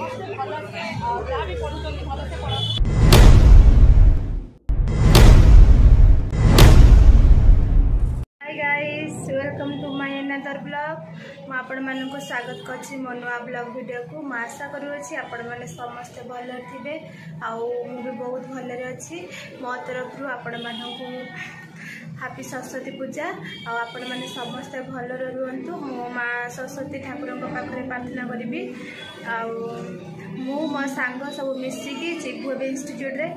ସମସ୍ତେ ଭଲସେ ଯାହା ବି ପଢ଼ୁଛନ୍ତି ଭଲସେ ପଢ଼ନ୍ତୁ। Hi guys, welcome to my another blog. मु आपण मानक स्वागत करछि मो नुआ ब्लॉग वीडियो को। मु आशा करूछि आपण माने समस्त भल थिबे आउ मु भी बहुत भलरे अछि। मो तरफ रु आपण मानक हैप्पी सरस्वती पूजा आ आपण माने समस्त भलरे रुहंतु। मो मां सरस्वती ठाकुर को पाखरे प्रार्थना करिबी आ मु मो सांग सब मिसिकी जीवु इंस्टीट्यूट रे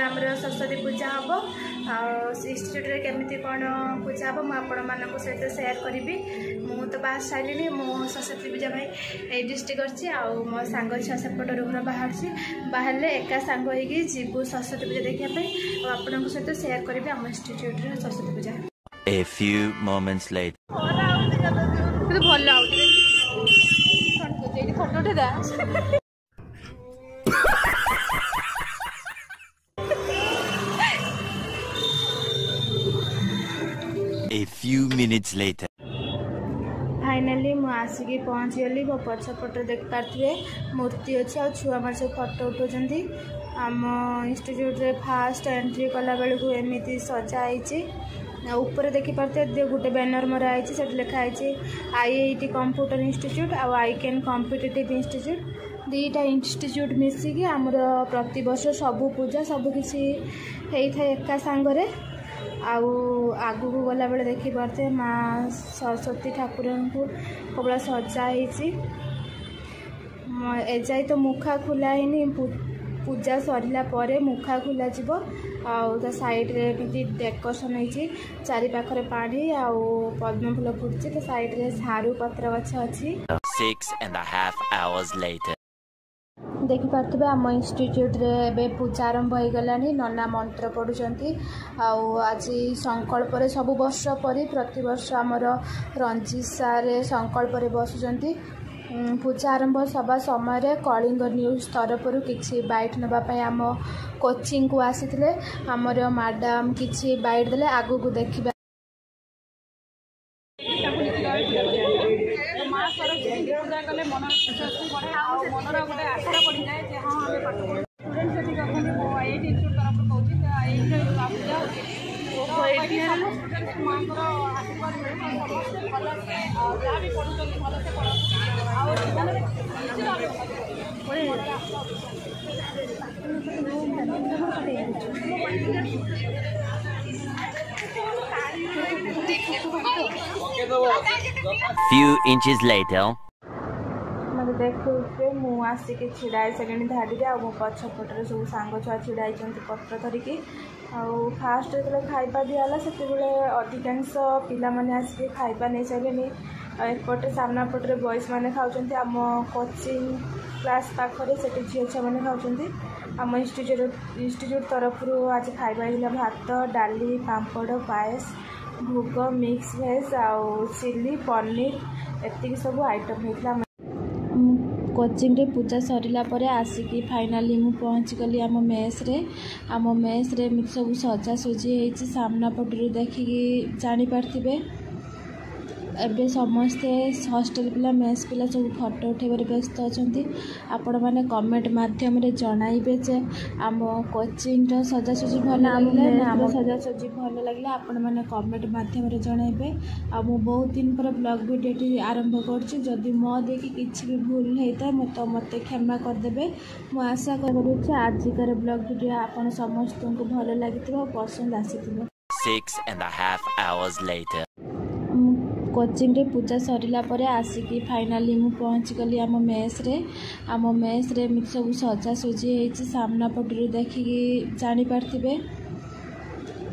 हमर सरस्वती पूजा हम इंस्टीट्यूट रे केमिति कोन पूजा हम मु सहित शेयर करी। मु तो बाहर सारे मो सरस्वती पूजा में ये डिस्ट्रिक्ट करछि आ मो सांग छुआ सेपट रूम बाहर बाहर एका सांग होगी जीवु सरस्वती पूजा देखा आपण सहित शेयर करी आम इंस्टीट्यूट रे सरस्वती पूजा। A few moments later. भल फोटो उठे A few minutes later. Finally मु आसिकी पहुँच गली। मो पछपटे देख पारे मूर्ति अच्छी आ छुआ मार सब फोटो उठाउछंती। आम इंस्टीट्यूट रे फास्ट एंट्री कला बेलू को एमती सजाई ऊपर देखी पारे गोटे बैनर मराई से लिखाई IIT कंप्यूटर इंस्टीट्यूट आ आई कैन कॉम्पिटिटिव इंस्टीट्यूट दीटा इंस्टीट्यूट मिसिकी आमर प्रति वर्ष सबू पूजा सबकि होता है एका सांगरे। आगू को गला बेले देखी पारे माँ सरस्वती ठाकुर को कबला सजाई एजाई तो मुखा खुला ही पूजा सरला परे मुखा खुला जीव आ साइड रे एमती डेकोरेशन होती चारि पाखरे पानी आ पद्म फूल फुटची तो साइड रे झाड़ू पत्र गछ अच्छी। 6.5 hours later. देखी पार्थे आम इंस्टीट्यूट रे बे पूजा आरंभ हो गलानी। नना मंत्र पढ़ुचंती आज संकल्प रे सब वर्ष परी प्रति वर्ष आमर रंजीत सारे संकल्प रे बसुचंती। पूजा आरंभ सभा समय कलिंग न्यूज तरफ किसी बाइट नापी आम कोचिंग को आसी आमर मैडम किसी बाइट देले आगू को देखा माँ सरस्वती पूजा कले मन मनर गोटे आशा पड़ जाए कि हाँ आम पाठ पढ़ स्टूडेंट से IIT इंस्टीट्यूट तरफ कहूँ माँ आशीर्वाद मिले भलसे जहाँ भी पढ़ुଛନ୍ତି भलसे Few inches later. मत देखुए मुसिक छिड़ा सेकेंड धाड़ी मो पछपटे सब सांग छुआ छिड़ा पत्र धरिकी फास्ट जो खाइबा दिहला से अधिकांश पिला माने आसिक खाइबा नहीं सारे एपटे सामना पटे बॉयज मैंने खाऊँ आम कोचिंग क्लास पाखे से झील छुआ मैंने खाऊँ। आम इंस्टीट्यूट तरफ आज खाइबा भात डाली पापड़ पायस भोग मिक्स भेज आ चिली पनीर एति सब आइटम होता। कोचिंग रे पूजा सरला परे आसिकी फाइनाली मु पहुँच गली आम मेस रे सब सजा सुजी होती सामना पटू देखिकी जानी पार्थिबे। एबे समस्ते हॉस्टल पिला मेस पिला सब फोटो उठेबार व्यस्त अच्छा। आपण मैंने कमेंट माध्यम रे जणाइबे जे आम कोचिंग रो सजासजी भल लागले ना आम सजासजी भल लागले आपण मैंने कमेंट माध्यम रे जणाइबे। आ मु बहुत दिन पर ब्लॉग वीडियो आरंभ करछि जदि मो देखि किछि भी भूल हेता तो मते क्षमा कर देबे। मु आशा करूछि आजिकर ब्लॉग वीडियो आपण समस्त को भल लागिथिबो पसंद आसीथिबो। 6.5 hours later. कोचिंग रे पूजा सरला परे आसिकी फाइनाली मु पहुँच गली आम मेस रे सब सजा सुजी होती सामना पटू देखिकी जानी पार्थिबे।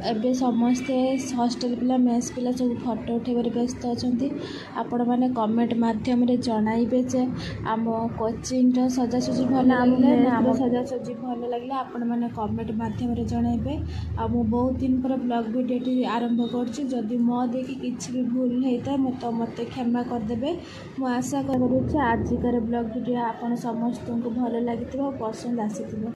एबे समस्ते हॉस्टल पिला मेस पिला सब फोटो उठेबार व्यस्त अच्छा। आपण मैंने कमेंट माध्यम रे जणाइबे जे आम कोचिंग रो सजासजी भल लागले ना आम सजासजी भल लागले आपण मैंने कमेंट माध्यम रे जणाइबे। आ मु बहुत दिन पर ब्लॉग वीडियो आरंभ करछि जदि मो देखि किछि भी भूल हेता तो मते क्षमा कर देबे। मु आशा करूछि आजिकर ब्लॉग वीडियो आपण समस्त को भल लागिथिबो पसंद आसीथिबो।